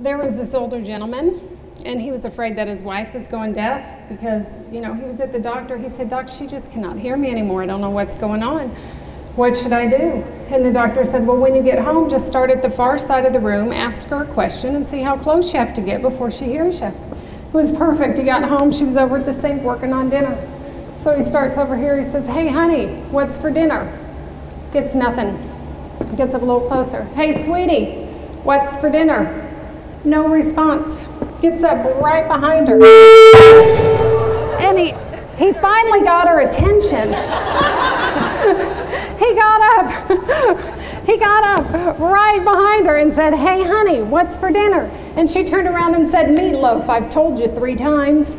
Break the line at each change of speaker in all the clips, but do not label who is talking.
there was this older gentleman, and he was afraid that his wife was going deaf because, you know, he was at the doctor. He said, "Doc, she just cannot hear me anymore. I don't know what's going on. What should I do?" And the doctor said, "Well, when you get home, just start at the far side of the room, ask her a question, and see how close you have to get before she hears you." It was perfect. He got home. She was over at the sink working on dinner. So he starts over here. He says, "Hey, honey, what's for dinner?" Gets nothing. Gets up a little closer. "Hey, sweetie, what's for dinner?" No response. Gets up right behind her. And he finally got her attention. He got up right behind her and said, "Hey, honey, what's for dinner?" And she turned around and said, "Meatloaf, I've told you 3 times.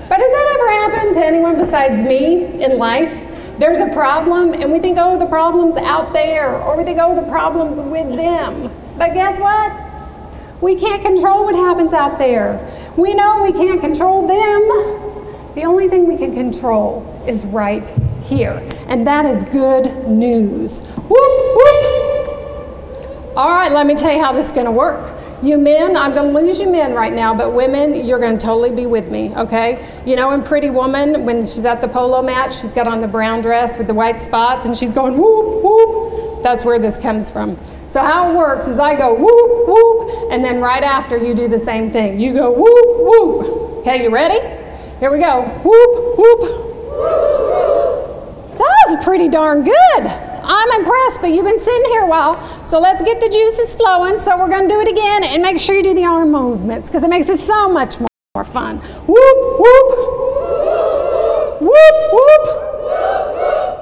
But has that ever happened to anyone besides me in life? There's a problem, and we think, oh, the problem's out there, or we think, oh, the problem's with them. But guess what? We can't control what happens out there. We know we can't control them. The only thing we can control is right here, and that is good news. Whoop, whoop. All right, let me tell you how this is going to work. You men, I'm going to lose you men right now, but women, you're going to totally be with me, okay? You know in Pretty Woman, when she's at the polo match, she's got on the brown dress with the white spots, and she's going whoop, whoop. That's where this comes from. So how it works is I go whoop, whoop, and then right after you do the same thing. You go whoop, whoop. Okay, you ready? Here we go. Whoop, whoop. That was pretty darn good. I'm impressed, but you've been sitting here a while, so let's get the juices flowing. So we're going to do it again, and make sure you do the arm movements because it makes it so much more fun. Whoop, whoop. Whoop, whoop.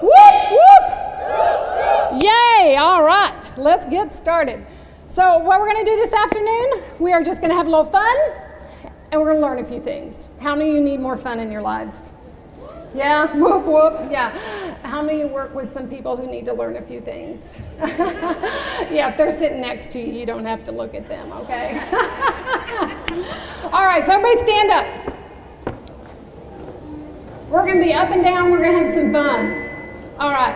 Whoop, whoop. Yay, all right, let's get started. So what we're going to do this afternoon, we are just going to have a little fun, and we're going to learn a few things. How many of you need more fun in your lives? Yeah, whoop, whoop, yeah. How many of you work with some people who need to learn a few things? Yeah, if they're sitting next to you, you don't have to look at them, okay? All right, so everybody stand up. We're going to be up and down. We're going to have some fun. All right,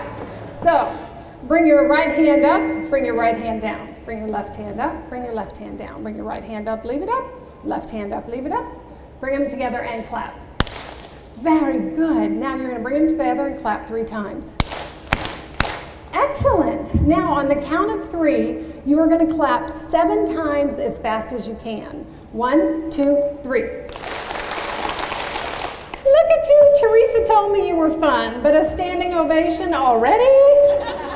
so bring your right hand up, bring your right hand down. Bring your left hand up, bring your left hand down. Bring your right hand up, leave it up. Left hand up, leave it up. Bring them together and clap. Very good. Now you're going to bring them together and clap 3 times. Excellent. Now on the count of 3, you are going to clap 7 times as fast as you can. 1, 2, 3. Look at you. Teresa told me you were fun, but a standing ovation already?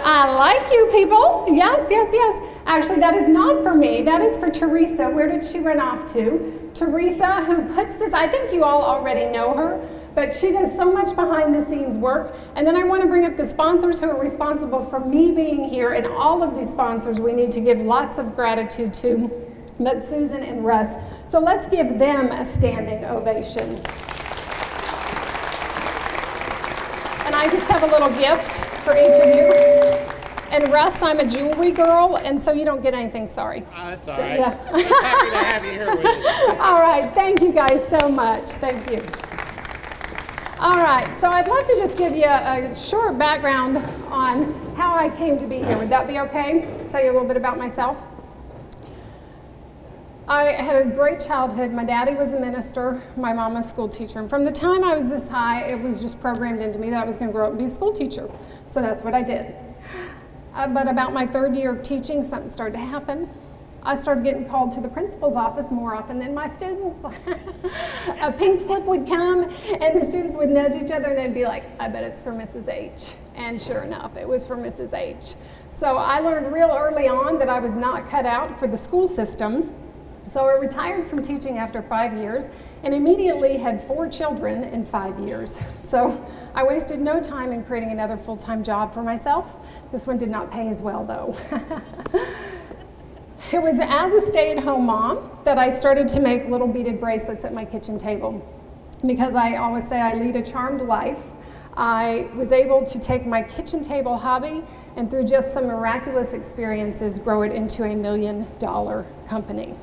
I like you people. Yes, yes, yes. Actually, that is not for me. That is for Teresa. Where did she run off to? Teresa, who puts this, I think you all already know her, but she does so much behind the scenes work. And then I want to bring up the sponsors who are responsible for me being here, and all of these sponsors we need to give lots of gratitude to, but Susan and Russ. So let's give them a standing ovation. And I just have a little gift for each of you. And Russ, I'm a jewelry girl, and so you don't get anything, sorry.
That's all right.
Yeah.
I'm happy to have you here with us.
All right, thank you guys so much. Thank you. All right, so I'd love to just give you a short background on how I came to be here. Would that be okay? Tell you a little bit about myself. I had a great childhood. My daddy was a minister, my mom was a school teacher. And from the time I was this high, it was just programmed into me that I was going to grow up and be a school teacher. So that's what I did. But about my 3rd year of teaching, something started to happen. I started getting called to the principal's office more often than my students. A pink slip would come, and the students would nudge each other, and they'd be like, "I bet it's for Mrs. H." And sure enough, it was for Mrs. H. So I learned real early on that I was not cut out for the school system. So I retired from teaching after 5 years and immediately had 4 children in 5 years. So I wasted no time in creating another full-time job for myself. This one did not pay as well, though. It was as a stay-at-home mom that I started to make little beaded bracelets at my kitchen table. Because I always say I lead a charmed life, I was able to take my kitchen table hobby and through just some miraculous experiences grow it into a $1 million company.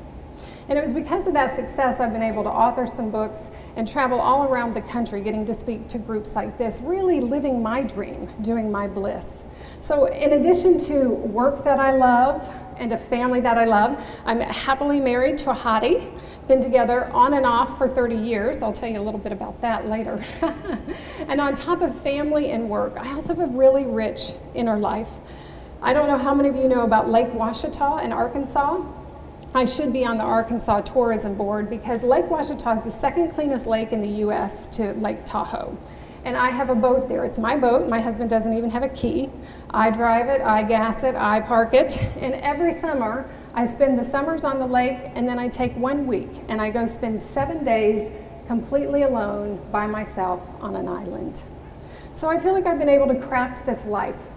And it was because of that success I've been able to author some books and travel all around the country getting to speak to groups like this, really living my dream, doing my bliss. So in addition to work that I love and a family that I love, I'm happily married to a hottie, been together on and off for 30 years. I'll tell you a little bit about that later. And on top of family and work, I also have a really rich inner life. I don't know how many of you know about Lake Ouachita in Arkansas. I should be on the Arkansas Tourism Board because Lake Ouachita is the second cleanest lake in the U.S. to Lake Tahoe. And I have a boat there. It's my boat. My husband doesn't even have a key. I drive it, I gas it, I park it. And every summer, I spend the summers on the lake, and then I take 1 week, and I go spend 7 days completely alone by myself on an island. So I feel like I've been able to craft this life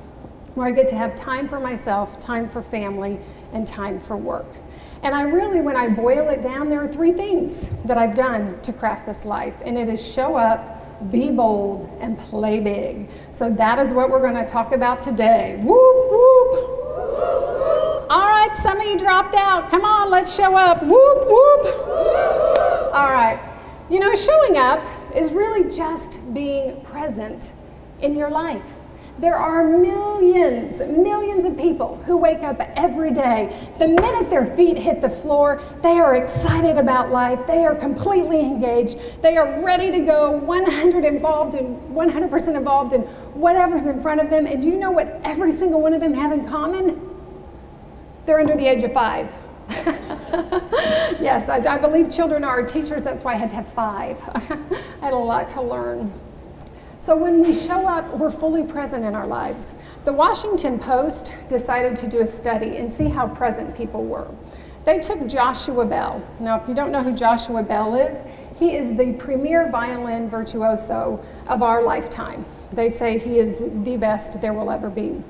where I get to have time for myself, time for family, and time for work. And I really, when I boil it down, there are 3 things that I've done to craft this life, and it is show up, be bold, and play big. So that is what we're going to talk about today. Whoop, whoop. All right, some of you dropped out. Come on, let's show up. Whoop, whoop. All right. You know, showing up is really just being present in your life. There are millions of people who wake up every day. The minute their feet hit the floor, they are excited about life. They are completely engaged. They are ready to go 100% involved in whatever's in front of them. And do you know what every single one of them have in common? They're under the age of 5. Yes, I believe children are teachers. That's why I had to have 5. I had a lot to learn. So when we show up, we're fully present in our lives. The Washington Post decided to do a study and see how present people were. They took Joshua Bell. Now, if you don't know who Joshua Bell is, he is the premier violin virtuoso of our lifetime. They say he is the best there will ever be.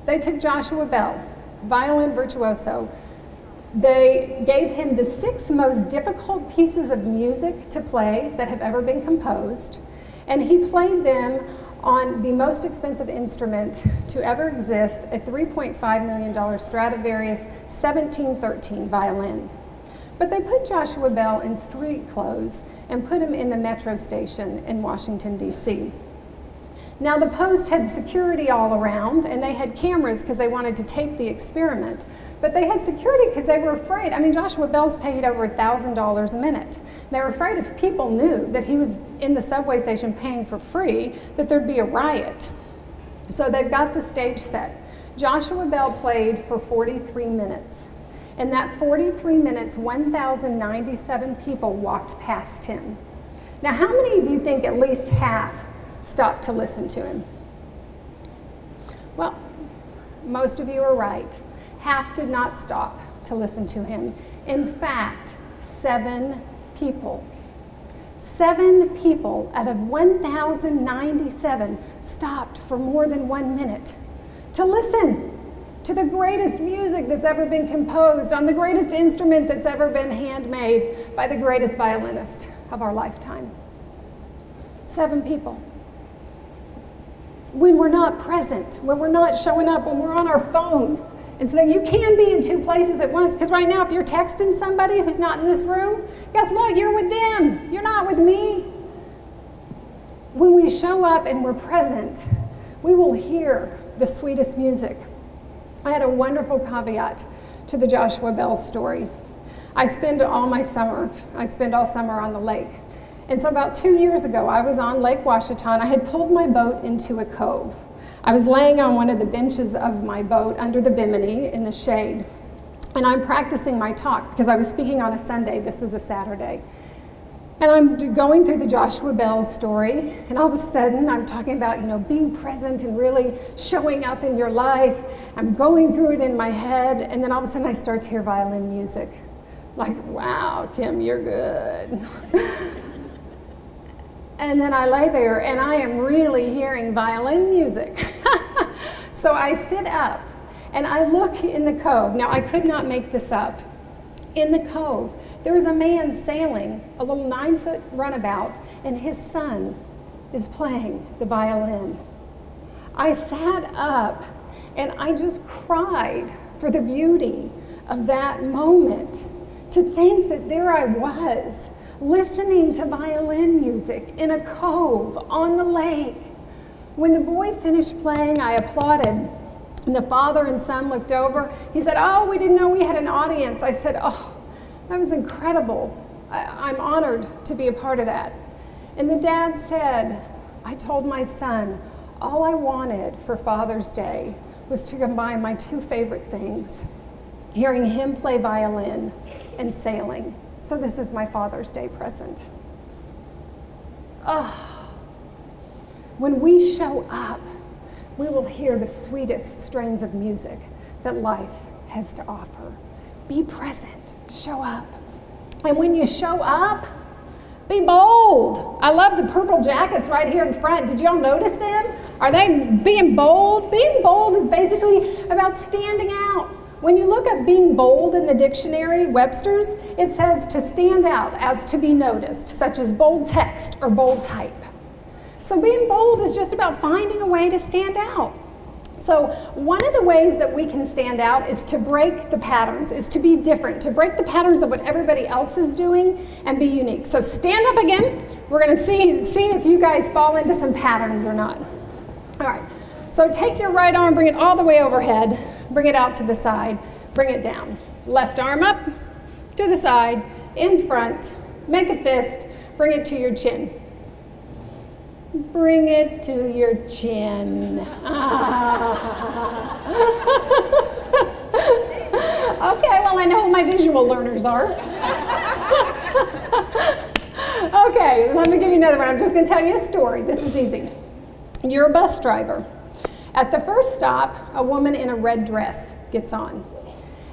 They took Joshua Bell, violin virtuoso. They gave him the 6 most difficult pieces of music to play that have ever been composed. And he played them on the most expensive instrument to ever exist, a $3.5 million Stradivarius 1713 violin. But they put Joshua Bell in street clothes and put him in the metro station in Washington, D.C. Now the Post had security all around, and they had cameras because they wanted to tape the experiment. But they had security because they were afraid. I mean, Joshua Bell's paid over $1,000 a minute. They were afraid if people knew that he was in the subway station paying for free, that there'd be a riot. So they've got the stage set. Joshua Bell played for 43 minutes. In that 43 minutes, 1,097 people walked past him. Now, how many of you think at least half stopped to listen to him? Well, most of you are right. Half did not stop to listen to him. In fact, 7 people. 7 people out of 1,097 stopped for more than 1 minute to listen to the greatest music that's ever been composed on the greatest instrument that's ever been handmade by the greatest violinist of our lifetime. 7 people. When we're not present, when we're not showing up, when we're on our phone, and so you can be in 2 places at once, because right now if you're texting somebody who's not in this room, guess what? You're with them. You're not with me. When we show up and we're present, we will hear the sweetest music. I had a wonderful caveat to the Joshua Bell story. I spend all summer on the lake. And so about 2 years ago, I was on Lake Ouachita, and I had pulled my boat into a cove. I was laying on one of the benches of my boat under the bimini in the shade, and I'm practicing my talk because I was speaking on a Sunday. This was a Saturday. And I'm going through the Joshua Bell story, and all of a sudden I'm talking about, being present and really showing up in your life. I'm going through it in my head, and then all of a sudden I start to hear violin music. Like, wow, Kim, you're good. And then I lay there, and I am really hearing violin music. So I sit up, and I look in the cove. Now, I could not make this up. In the cove, there is a man sailing a little 9-foot runabout, and his son is playing the violin. I sat up, and I just cried for the beauty of that moment, To think that there I was, listening to violin music in a cove on the lake. When the boy finished playing, I applauded. And the father and son looked over. He said, "Oh, we didn't know we had an audience." I said, "Oh, that was incredible. I'm honored to be a part of that." And the dad said, "I told my son, all I wanted for Father's Day was to combine my two favorite things, hearing him play violin and sailing. So this is my Father's Day present." Oh, when we show up, we will hear the sweetest strains of music that life has to offer. Be present, show up. And when you show up, be bold. I love the purple jackets right here in front. Did y'all notice them? Are they being bold? Being bold is basically about standing out. When you look up being bold in the dictionary, Webster's, it says to stand out as to be noticed, such as bold text or bold type. So being bold is just about finding a way to stand out. So one of the ways that we can stand out is to break the patterns, is to be different, to break the patterns of what everybody else is doing and be unique. So stand up again. We're going to see if you guys fall into some patterns or not. All right. So take your right arm, bring it all the way overhead, bring it out to the side, bring it down. Left arm up, to the side, in front, make a fist, bring it to your chin. Bring it to your chin. Okay, well, I know who my visual learners are. Okay, let me give you another one. I'm just going to tell you a story. This is easy. You're a bus driver. At the first stop, a woman in a red dress gets on.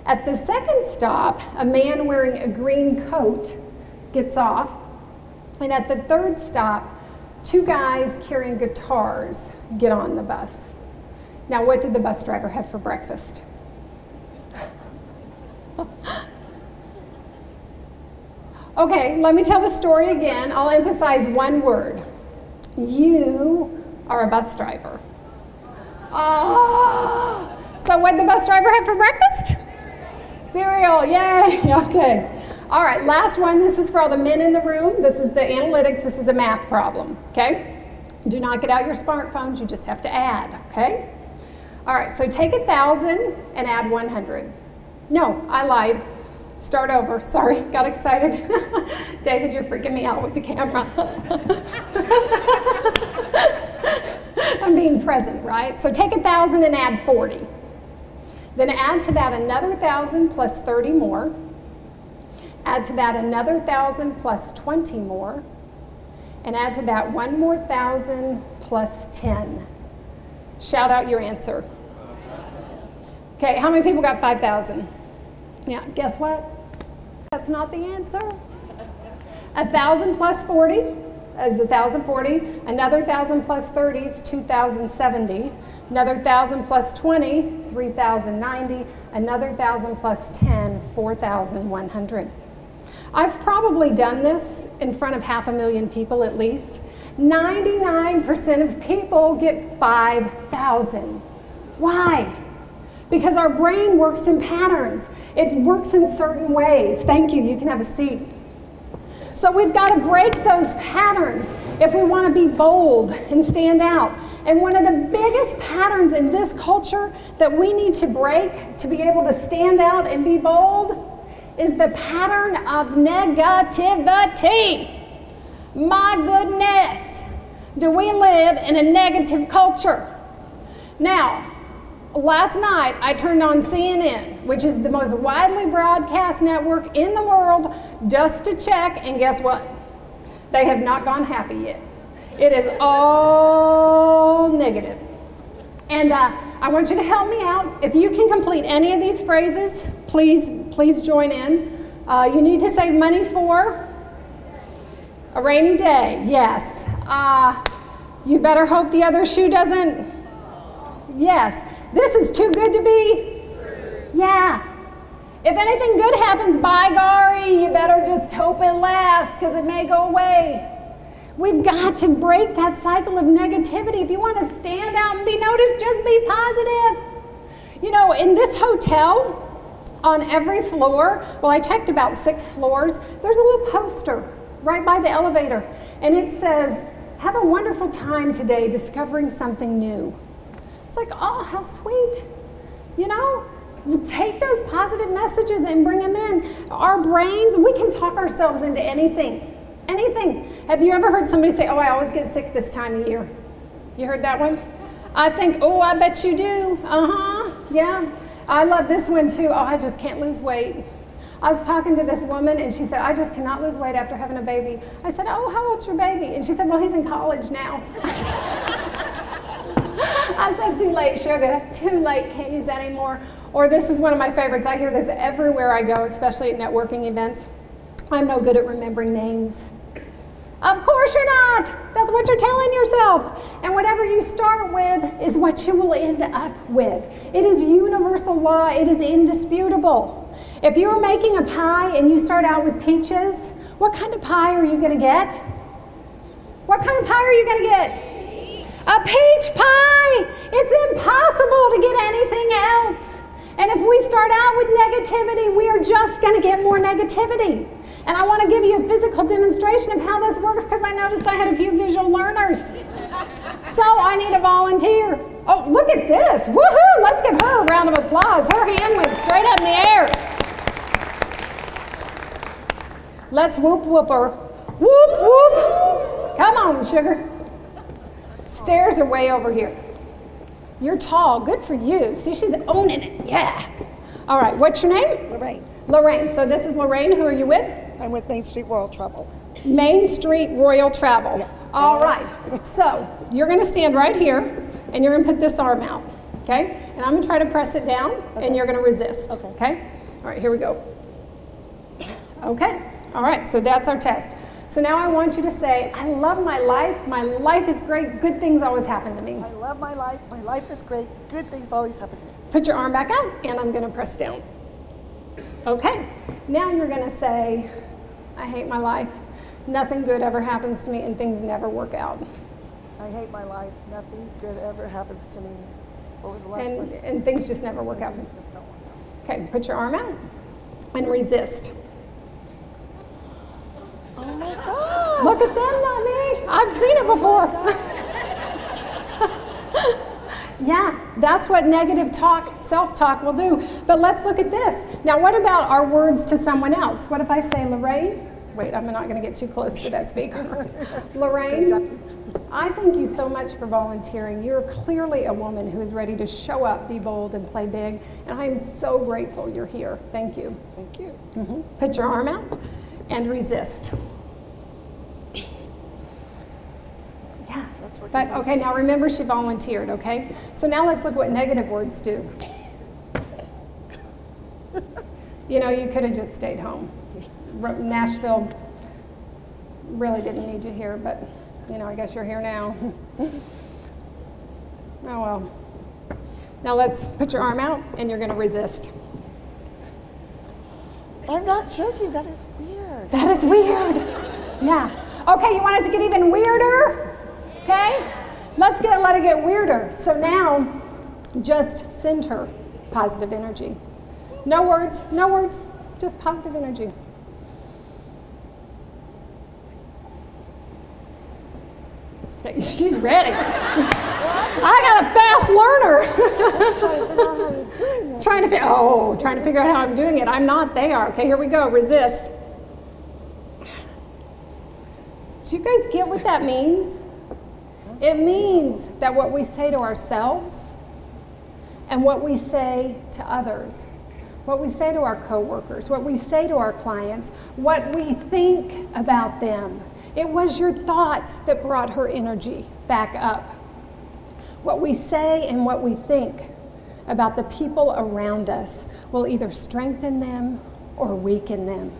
At the second stop, a man wearing a green coat gets off. And at the third stop, two guys carrying guitars get on the bus. Now, what did the bus driver have for breakfast? Okay, let me tell the story again. I'll emphasize one word. You are a bus driver. Oh, so what did the bus driver have for breakfast? Cereal, yay, okay. All right, last one. This is for all the men in the room. This is the analytics. This is a math problem, okay? Do not get out your smartphones. You just have to add, okay? All right, so take 1,000 and add 100. No, I lied. Start over. Sorry, got excited. David, you're freaking me out with the camera. I'm being present, right? So take 1,000 and add 40. Then add to that another 1,000 plus 30 more. Add to that another 1,000 plus 20 more. And add to that one more 1,000 plus 10. Shout out your answer. Okay, how many people got 5,000? Yeah, guess what? That's not the answer. 1,000 plus 40 is 1,040. Another 1,000 plus 30 is 2,070. Another 1,000 plus 20, 3,090. Another 1,000 plus 10, 4,100. I've probably done this in front of 500,000 people at least. 99% of people get 5,000. Why? Because our brain works in patterns. It works in certain ways. Thank you, you can have a seat. So we've got to break those patterns if we want to be bold and stand out. And one of the biggest patterns in this culture that we need to break to be able to stand out and be bold is the pattern of negativity. My goodness, do we live in a negative culture? Now, last night I turned on CNN, which is the most widely broadcast network in the world, just to check, and guess what? They have not gone happy yet. It is all negative. And I want you to help me out. If you can complete any of these phrases, please join in. You need to save money for a rainy day. Yes. You better hope the other shoe doesn't. Yes. This is too good to be. Yeah. If anything good happens, by golly, you better just hope it lasts because it may go away. We've got to break that cycle of negativity. If you want to stand out and be noticed, just be positive. You know, in this hotel, On every floor, well, I checked about 6 floors, there's a little poster right by the elevator, and it says, "Have a wonderful time today discovering something new." It's like, oh, how sweet. You know, take those positive messages and bring them in. Our brains, we can talk ourselves into anything, anything. Have you ever heard somebody say, "Oh, I always get sick this time of year"? You heard that one? I think, oh, I bet you do. Yeah. I love this one too. Oh, I just can't lose weight. I was talking to this woman and she said, "I just cannot lose weight after having a baby." I said, "Oh, how old's your baby?" And she said, "Well, he's in college now." I said, "Too late, sugar, too late, can't use that anymore." Or this is one of my favorites. I hear this everywhere I go, especially at networking events. "I'm no good at remembering names." Of course you're not. That's what you're telling yourself. And whatever you start with is what you will end up with. It is universal law. It is indisputable. If you're making a pie and you start out with peaches, what kind of pie are you going to get? What kind of pie are you going to get? A peach pie. It's impossible to get anything else. And if we start out with negativity, we are just going to get more negativity. And I want to give you a physical demonstration of how this works because I noticed I had a few visual learners. So I need a volunteer. Oh, look at this. Woohoo! Let's give her a round of applause. Her hand went straight up in the air. Let's whoop whoop her. Whoop whoop. Come on, sugar. Stairs are way over here. You're tall. Good for you. See, she's owning it. Yeah. All right. What's your name?
Lorraine.
Lorraine. So this is Lorraine. Who are you with?
I'm with Main Street Royal Travel.
Main Street Royal Travel.
Yeah.
All right. So you're going to stand right here, and you're going to put this arm out. Okay? And I'm going to try to press it down, and you're going to resist.
Okay.
Okay? All right. Here we go. Okay. All right. So that's our test. So now I want you to say, "I love my life. My life is great. Good things always happen to me."
I love my life. My life is great. Good things always happen to me.
Put your arm back out, and I'm going to press down. Okay. Now you're going to say, "I hate my life. Nothing good ever happens to me, and things never work out."
I hate my life. Nothing good ever happens to me. What was the last one?
And things just never work out for you.
Just don't work out.
Okay. Put your arm out and resist.
Oh my God.
Look at them, not me. I've seen it before. Yeah, that's what negative talk, self-talk will do. But let's look at this. Now, what about our words to someone else? What if I say, "Lorraine"? Wait, I'm not going to get too close to that speaker. "Lorraine, I thank you so much for volunteering. You're clearly a woman who is ready to show up, be bold, and play big. And I am so grateful you're here. Thank you."
Thank you.
Put your arm out and resist. Yeah.
That's working.
But okay, now remember she volunteered, okay? So now let's look what negative words do. You know, you could have just stayed home. Nashville really didn't need you here, but you know, I guess you're here now. Oh well. Now let's put your arm out and you're gonna resist.
I'm not joking. That is weird.
That is weird. Yeah. Okay, you want it to get even weirder? Okay? Let it get weirder. So now, just send her positive energy. No words, just positive energy. Okay, she's ready. I got a fast learner. Trying to figure out how I'm doing it. I'm not, they are. Okay, here we go, resist. Do you guys get what that means? It means that what we say to ourselves and what we say to others, what we say to our coworkers, what we say to our clients, what we think about them, it was your thoughts that brought her energy back up. What we say and what we think about the people around us will either strengthen them or weaken them.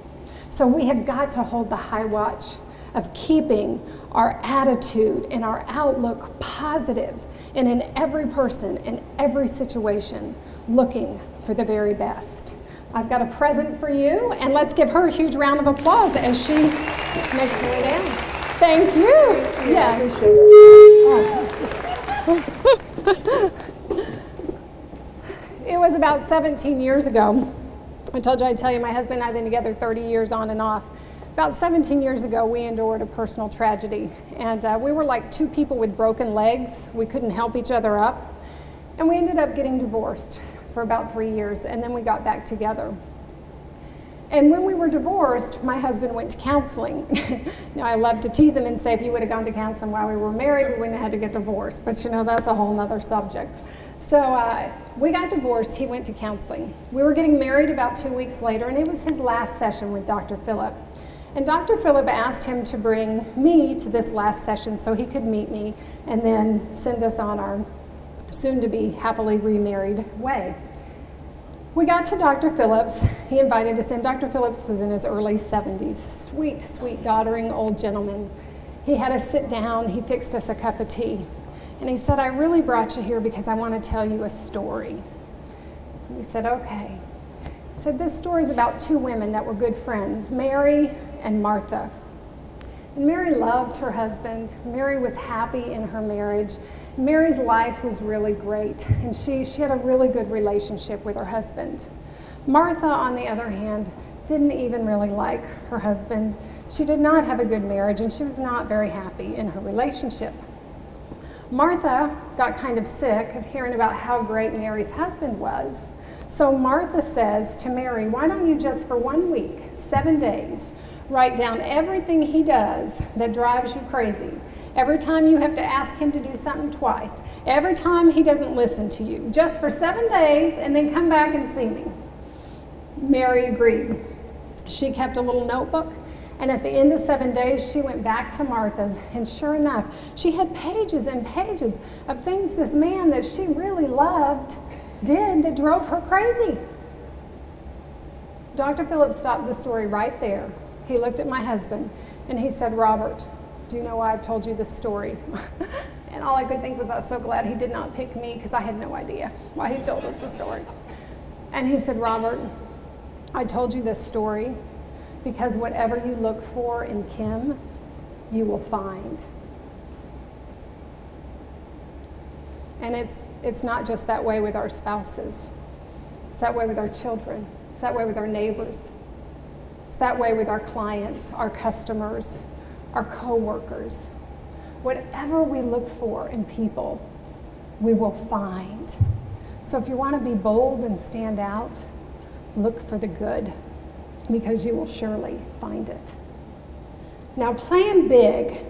So we have got to hold the high watch of keeping our attitude and our outlook positive, and in every person, in every situation, looking for the very best. I've got a present for you, and let's give her a huge round of applause as she makes her way down. Thank you. Yeah. It was about 17 years ago. I told you I'd tell you my husband and I have been together 30 years on and off. About 17 years ago, we endured a personal tragedy, and we were like two people with broken legs. We couldn't help each other up, and we ended up getting divorced for about 3 years, and then we got back together. And when we were divorced, my husband went to counseling. Now, I love to tease him and say if you would have gone to counseling while we were married, we wouldn't have had to get divorced, but you know, that's a whole nother subject. So we got divorced, he went to counseling. We were getting married about 2 weeks later, and it was his last session with Dr. Phillip. And Dr. Phillip asked him to bring me to this last session so he could meet me and then send us on our soon-to-be happily remarried way. We got to Dr. Phillips. He invited us in. Dr. Phillips was in his early 70s. Sweet, sweet, doddering old gentleman. He had us sit down. He fixed us a cup of tea. And he said, I really brought you here because I want to tell you a story. And we said, okay. He said, this story is about two women that were good friends, Mary and Martha. And Mary loved her husband. Mary was happy in her marriage. Mary's life was really great, and she had a really good relationship with her husband. Martha, on the other hand, didn't even really like her husband. She did not have a good marriage, and she was not very happy in her relationship. Martha got kind of sick of hearing about how great Mary's husband was. So Martha says to Mary, why don't you just for 1 week, 7 days, write down everything he does that drives you crazy. Every time you have to ask him to do something twice. Every time he doesn't listen to you. Just for 7 days, and then come back and see me. Mary agreed. She kept a little notebook, and at the end of 7 days, she went back to Martha's, and sure enough, she had pages and pages of things this man that she really loved did that drove her crazy. Dr. Phillips stopped the story right there. He looked at my husband and he said, Robert, do you know why I've told you this story? And all I could think was I was so glad he did not pick me because I had no idea why he told us the story. And he said, Robert, I told you this story because whatever you look for in Kim, you will find. And it's not just that way with our spouses. It's that way with our children. It's that way with our neighbors. It's that way with our clients, our customers, our coworkers. Whatever we look for in people, we will find. So if you want to be bold and stand out, look for the good, because you will surely find it. Now, playing big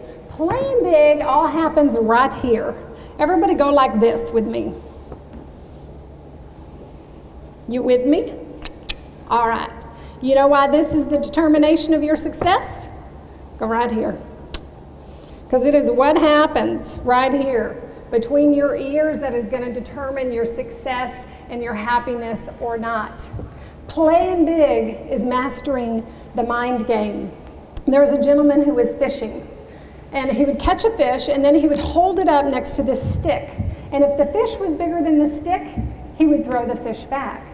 all happens right here. Everybody go like this with me. You with me? All right. You know why this is the determination of your success? Go right here. Because it is what happens right here between your ears that is going to determine your success and your happiness or not. Playing big is mastering the mind game. There was a gentleman who was fishing, and he would catch a fish and then he would hold it up next to this stick. And if the fish was bigger than the stick, he would throw the fish back.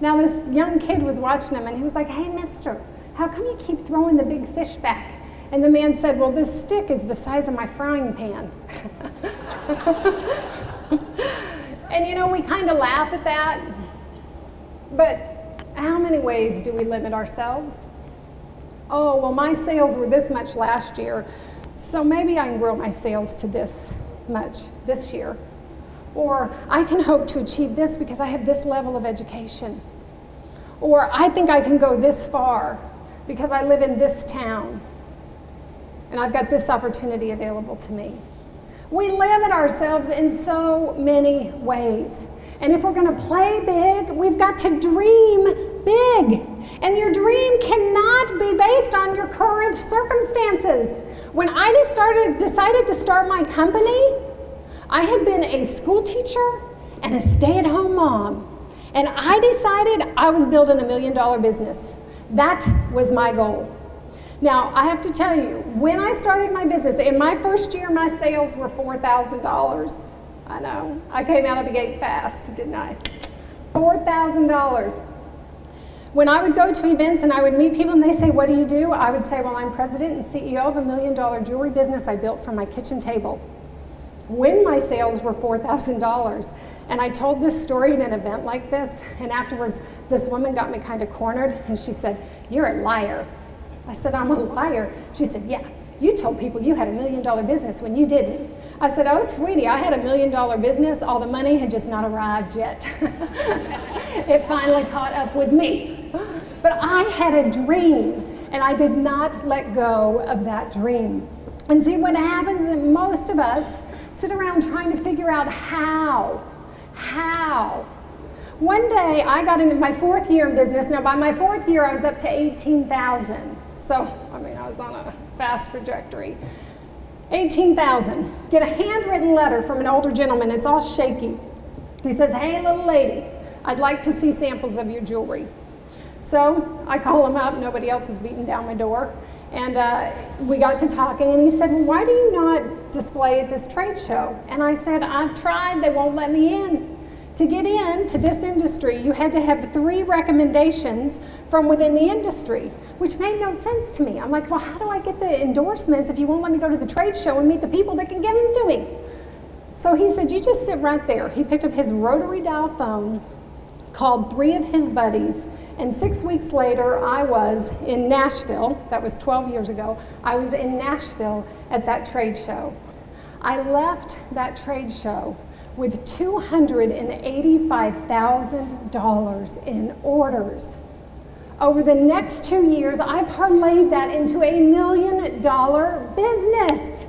Now this young kid was watching him and he was like, hey mister, how come you keep throwing the big fish back? And the man said, well, this stick is the size of my frying pan. And you know, we kind of laugh at that, but how many ways do we limit ourselves? Oh, well, my sales were this much last year, so maybe I can grow my sales to this much this year. Or I can hope to achieve this because I have this level of education. Or I think I can go this far because I live in this town and I've got this opportunity available to me. We limit ourselves in so many ways. And if we're going to play big, we've got to dream big. And your dream cannot be based on your current circumstances. When I decided to start my company, I had been a school teacher and a stay-at-home mom. And I decided I was building $1 million business. That was my goal. Now, I have to tell you, when I started my business, in my first year, my sales were $4,000. I know, I came out of the gate fast, didn't I? $4,000. When I would go to events and I would meet people and they say, what do you do? I would say, well, I'm president and CEO of $1 million jewelry business I built from my kitchen table. when my sales were $4,000. And I told this story in an event like this, and afterwards, this woman got me kind of cornered, and she said, "You're a liar." I said, "I'm a liar." She said, "Yeah, you told people you had $1 million business when you didn't." I said, "Oh, sweetie, I had $1 million business. All the money had just not arrived yet." It finally caught up with me. But I had a dream, and I did not let go of that dream. And see, what happens is most of us sit around trying to figure out how. One day, I got into my 4th year in business. Now, by my 4th year, I was up to 18,000. So, I mean, I was on a fast trajectory. 18,000. Get a handwritten letter from an older gentleman. It's all shaky. He says, "Hey, little lady, I'd like to see samples of your jewelry." So I call him up. Nobody else was beating down my door. And we got to talking, and he said, "Well, why do you not display at this trade show?" And I said, "I've tried. They won't let me in. To get into this industry, you had to have 3 recommendations from within the industry," which made no sense to me. I'm like, well, how do I get the endorsements if you won't let me go to the trade show and meet the people that can give them to me? So he said, "You just sit right there." He picked up his rotary dial phone, called 3 of his buddies, and 6 weeks later, I was in Nashville. That was 12 years ago. I was in Nashville at that trade show. I left that trade show with $285,000 in orders. Over the next 2 years, I parlayed that into a $1 million business.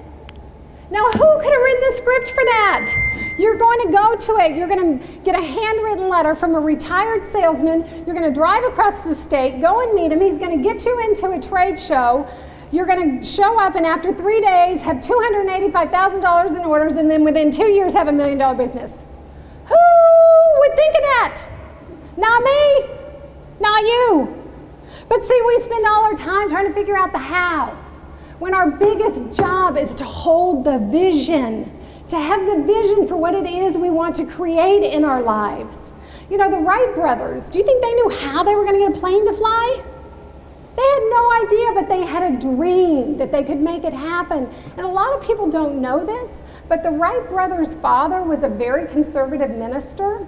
Now, who could have written the script for that? You're going to go to it. You're going to get a handwritten letter from a retired salesman. You're going to drive across the state, go and meet him. He's going to get you into a trade show. You're going to show up, and after 3 days, have $285,000 in orders, and then within 2 years, have a $1 million business. Who would think of that? Not me. Not you. But see, we spend all our time trying to figure out the how, when our biggest job is to hold the vision, to have the vision for what it is we want to create in our lives. You know, the Wright brothers, do you think they knew how they were going to get a plane to fly? They had no idea, but they had a dream that they could make it happen. And a lot of people don't know this, but the Wright brothers' father was a very conservative minister,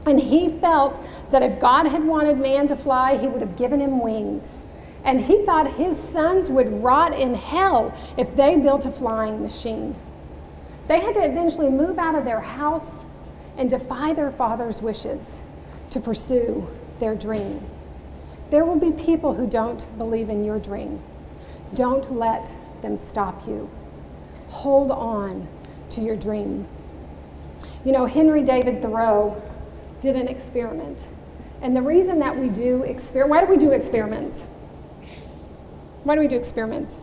and he felt that if God had wanted man to fly, he would have given him wings. And he thought his sons would rot in hell if they built a flying machine. They had to eventually move out of their house and defy their father's wishes to pursue their dream. There will be people who don't believe in your dream. Don't let them stop you. Hold on to your dream. You know, Henry David Thoreau did an experiment. And the reason that we do experiments, why do we do experiments? Why do we do experiments?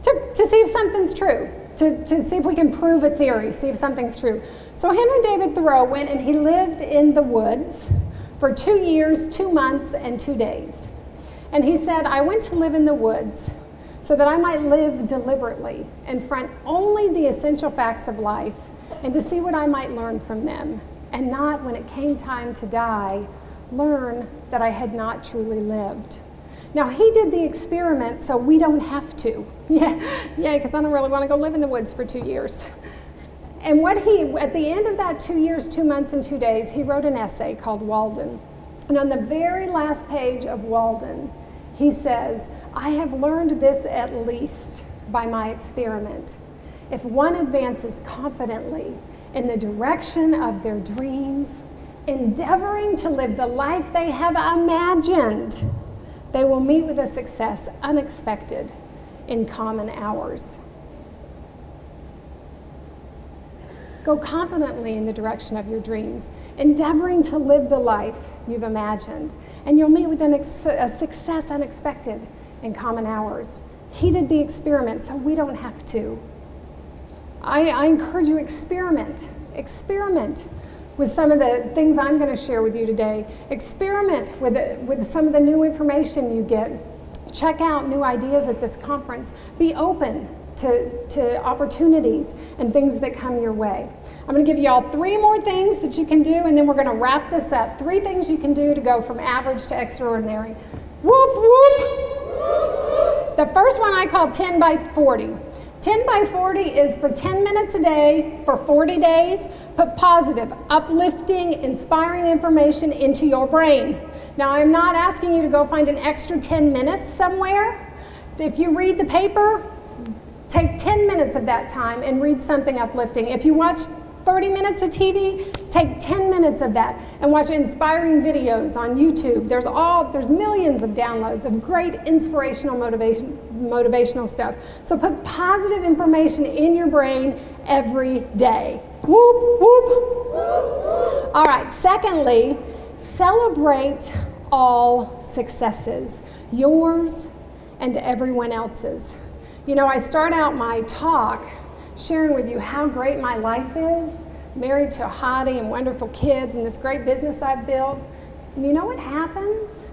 To see if something's true, to see if we can prove a theory, see if something's true. So Henry David Thoreau went and he lived in the woods for 2 years, 2 months, and 2 days. And he said, "I went to live in the woods so that I might live deliberately and front only the essential facts of life and to see what I might learn from them, and not, when it came time to die, learn that I had not truly lived." Now, he did the experiment so we don't have to. Yeah, because I don't really want to go live in the woods for 2 years. And at the end of that 2 years, 2 months, and 2 days, he wrote an essay called Walden. And on the very last page of Walden, he says, "I have learned this at least by my experiment. If one advances confidently in the direction of their dreams, endeavoring to live the life they have imagined, they will meet with a success unexpected in common hours." Go confidently in the direction of your dreams, endeavoring to live the life you've imagined, and you'll meet with a success unexpected in common hours. He did the experiment, so we don't have to. I encourage you, experiment. Experiment with some of the things I'm going to share with you today. Experiment with some of the new information you get. Check out new ideas at this conference. Be open to opportunities and things that come your way. I'm going to give you all 3 more things that you can do, and then we're going to wrap this up. 3 things you can do to go from average to extraordinary. Whoop, whoop. The first one I call 10 by 40. 10 by 40 is for 10 minutes a day for 40 days. Put positive, uplifting, inspiring information into your brain. Now, I'm not asking you to go find an extra 10 minutes somewhere. If you read the paper, take 10 minutes of that time and read something uplifting. If you watch 30 minutes of TV, take 10 minutes of that and watch inspiring videos on YouTube. There's millions of downloads of great inspirational motivational stuff. So put positive information in your brain every day. Whoop, whoop. All right, secondly, celebrate all successes, yours and everyone else's. You know, I start out my talk sharing with you how great my life is, married to a hottie and wonderful kids and this great business I've built. And you know what happens?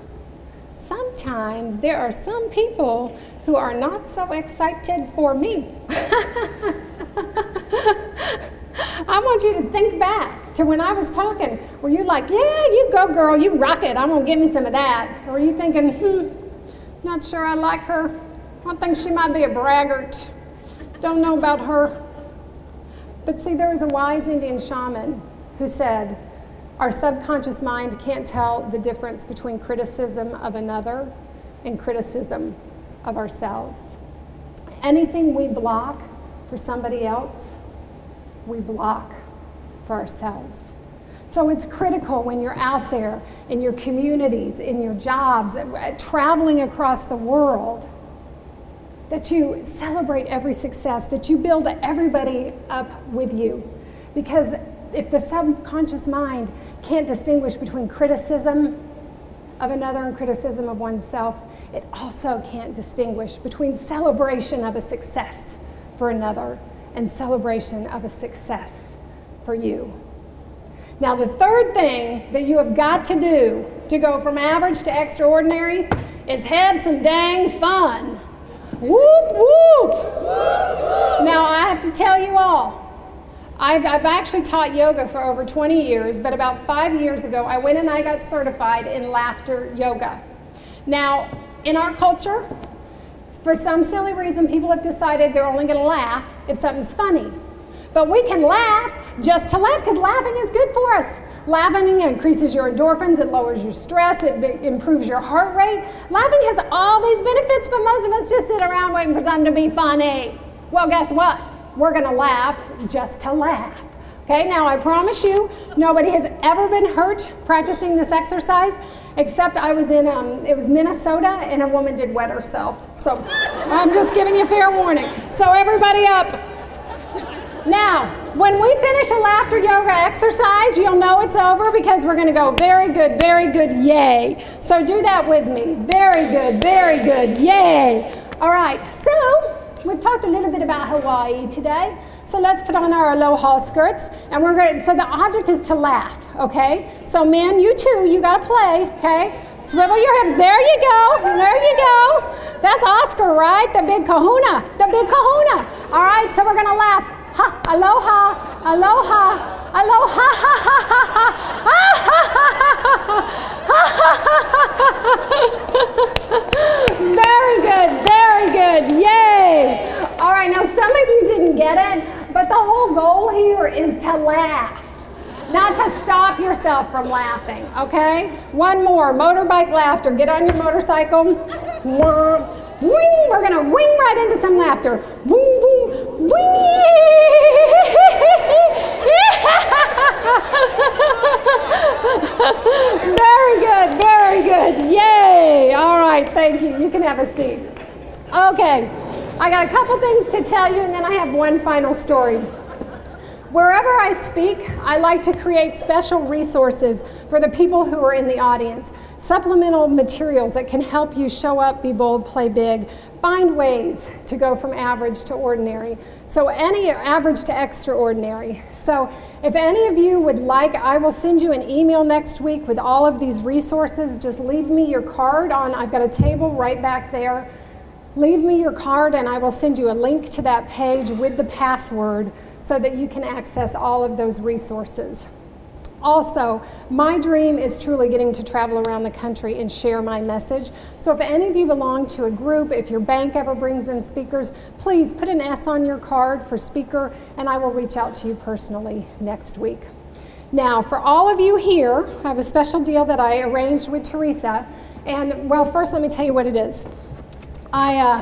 Sometimes there are some people who are not so excited for me. I want you to think back to when I was talking. Were you like, yeah, you go girl, you rock it, I'm gonna give me some of that? Or were you thinking, not sure I like her. I think she might be a braggart. Don't know about her. But see, there was a wise Indian shaman who said, our subconscious mind can't tell the difference between criticism of another and criticism of ourselves. Anything we block for somebody else, we block for ourselves. So it's critical when you're out there in your communities, in your jobs, traveling across the world, that you celebrate every success, that you build everybody up with you. Because if the subconscious mind can't distinguish between criticism of another and criticism of oneself, it also can't distinguish between celebration of a success for another and celebration of a success for you. Now, the third thing that you have got to do to go from average to extraordinary is have some dang fun. Whoop, whoop. Now, I have to tell you all, I've actually taught yoga for over 20 years, but about 5 years ago, I went and I got certified in laughter yoga. Now, in our culture, for some silly reason, people have decided they're only going to laugh if something's funny. But we can laugh just to laugh, because laughing is good for us. Laughing increases your endorphins, it lowers your stress, it improves your heart rate. Laughing has all these benefits, but most of us just sit around waiting for something to be funny. Well, guess what? We're gonna laugh just to laugh. Okay, now I promise you, nobody has ever been hurt practicing this exercise, except I was in, it was Minnesota, and a woman did wet herself. So I'm just giving you fair warning. So everybody up. Now, when we finish a laughter yoga exercise, you'll know it's over because we're gonna go very good, yay. So do that with me. Very good, yay. All right, so we've talked a little bit about Hawaii today. So let's put on our aloha skirts, and we're gonna, so the object is to laugh, okay? So men, you too, you gotta play, okay? Swivel your hips, there you go, That's Oscar, right? The big kahuna. All right, so we're gonna laugh. Ha, aloha, aloha, aloha, ha, ha, ha, ha, ha. Very good, yay. All right, now some of you didn't get it, but the whole goal here is to laugh, not to stop yourself from laughing, okay? One more, motorbike laughter. Get on your motorcycle. Wing, we're gonna wing right into some laughter. Wing, wing, wing. Very good, yay. All right, thank you. You can have a seat. Okay, I got a couple things to tell you, and then I have one final story. Wherever I speak, I like to create special resources for the people who are in the audience. Supplemental materials that can help you show up, be bold, play big, find ways to go from average to ordinary. So any average to extraordinary. So if any of you would like, I will send you an email next week with all of these resources. Just leave me your card on, I've got a table right back there. Leave me your card and I will send you a link to that page with the password so that you can access all of those resources. Also, my dream is truly getting to travel around the country and share my message. So if any of you belong to a group, if your bank ever brings in speakers, please put an S on your card for speaker, and I will reach out to you personally next week. Now, for all of you here, I have a special deal that I arranged with Teresa. And, well, first let me tell you what it is. I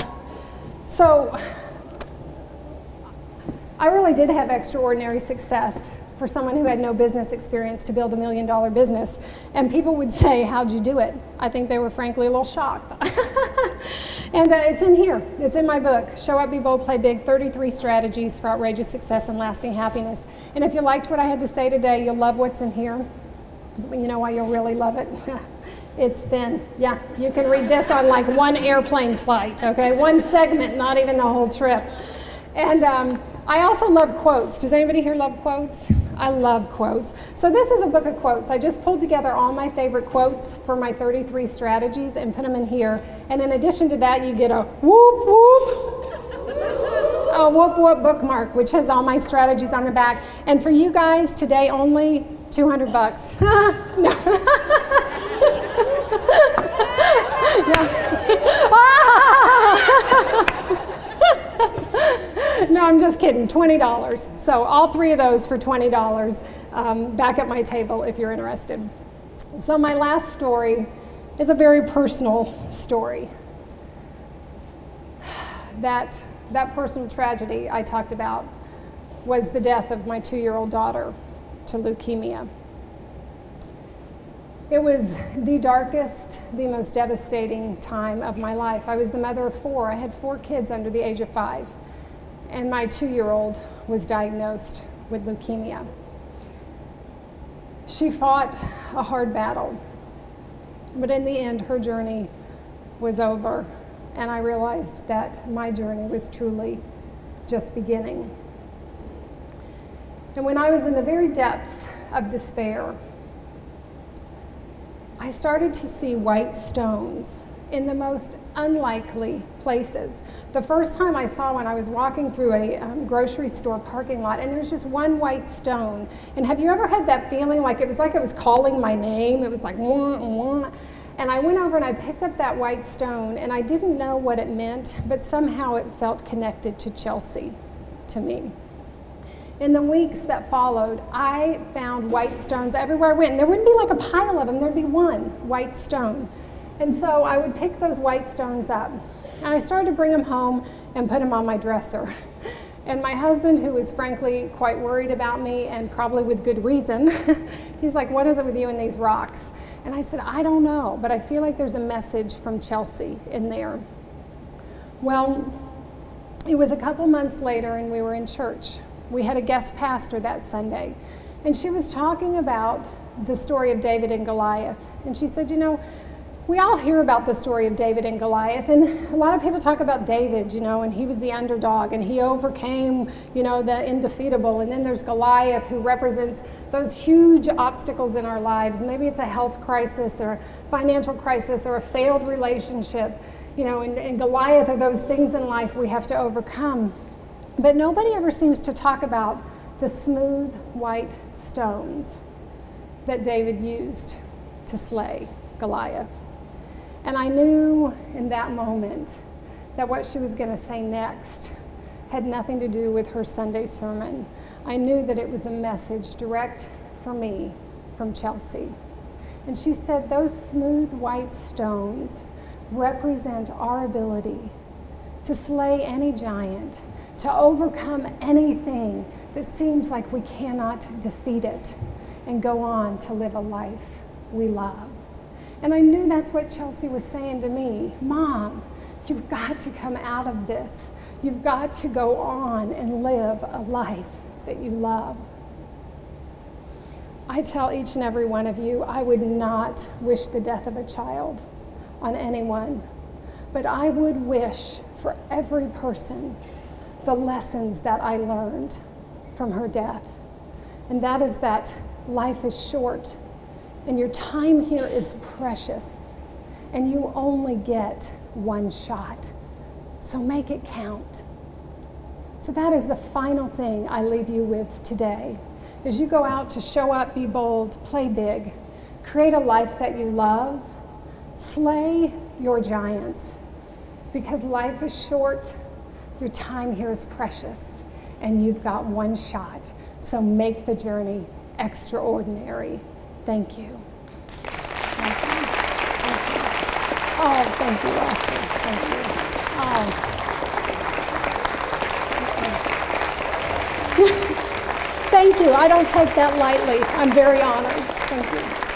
really did have extraordinary success for someone who had no business experience to build $1 million business. And people would say, how'd you do it? I think they were frankly a little shocked. And it's in here. It's in my book, Show Up, Be Bold, Play Big, 33 Strategies for Outrageous Success and Lasting Happiness. And if you liked what I had to say today, you'll love what's in here. You know why you'll really love it? It's thin. Yeah, you can read this on like one airplane flight, okay? One segment, not even the whole trip. And I also love quotes. Does anybody here love quotes? I love quotes. So this is a book of quotes. I just pulled together all my favorite quotes for my 33 strategies and put them in here. And in addition to that, you get a whoop whoop, a whoop whoop bookmark, which has all my strategies on the back. And for you guys, today only $200 bucks. No. No, I'm just kidding, $20. So all three of those for $20 back at my table if you're interested. So my last story is a very personal story. That personal tragedy I talked about was the death of my 2-year-old daughter to leukemia. It was the darkest, the most devastating time of my life. I was the mother of 4. I had 4 kids under the age of 5. And my 2-year-old was diagnosed with leukemia. She fought a hard battle, but in the end, her journey was over, and I realized that my journey was truly just beginning. And when I was in the very depths of despair, I started to see white stones in the most unlikely places. The first time I saw one, I was walking through a grocery store parking lot, and there's just one white stone. And have you ever had that feeling like it was calling my name? It was like, wah, wah. And I went over and I picked up that white stone, and I didn't know what it meant, but somehow it felt connected to Chelsea, to me. In the weeks that followed, I found white stones everywhere I went. And there wouldn't be like a pile of them, there'd be one white stone. And so I would pick those white stones up, and I started to bring them home and put them on my dresser. And my husband, who was frankly quite worried about me, and probably with good reason, he's like, what is it with you and these rocks? And I said, I don't know, but I feel like there's a message from Chelsea in there. Well, it was a couple months later, and we were in church. We had a guest pastor that Sunday, and she was talking about the story of David and Goliath. And she said, you know, we all hear about the story of David and Goliath, and a lot of people talk about David, you know, and he was the underdog, and he overcame, you know, the indefeatable. And then there's Goliath, who represents those huge obstacles in our lives. Maybe it's a health crisis or a financial crisis or a failed relationship, you know, and Goliath are those things in life we have to overcome. But nobody ever seems to talk about the smooth white stones that David used to slay Goliath. And I knew in that moment that what she was going to say next had nothing to do with her Sunday sermon. I knew that it was a message direct for me from Chelsea. And she said, those smooth white stones represent our ability to slay any giant, to overcome anything that seems like we cannot defeat it, and go on to live a life we love. And I knew that's what Chelsea was saying to me. Mom, you've got to come out of this. You've got to go on and live a life that you love. I tell each and every one of you, I would not wish the death of a child on anyone, but I would wish for every person the lessons that I learned from her death. And that is that life is short, and your time here is precious, and you only get one shot. So make it count. So that is the final thing I leave you with today, as you go out to show up, be bold, play big, create a life that you love, slay your giants, because life is short, your time here is precious, and you've got one shot. So make the journey extraordinary. Thank you. Thank you. Thank you. Oh, thank you, Oscar. Thank you. Oh. Thank you. I don't take that lightly. I'm very honored. Thank you.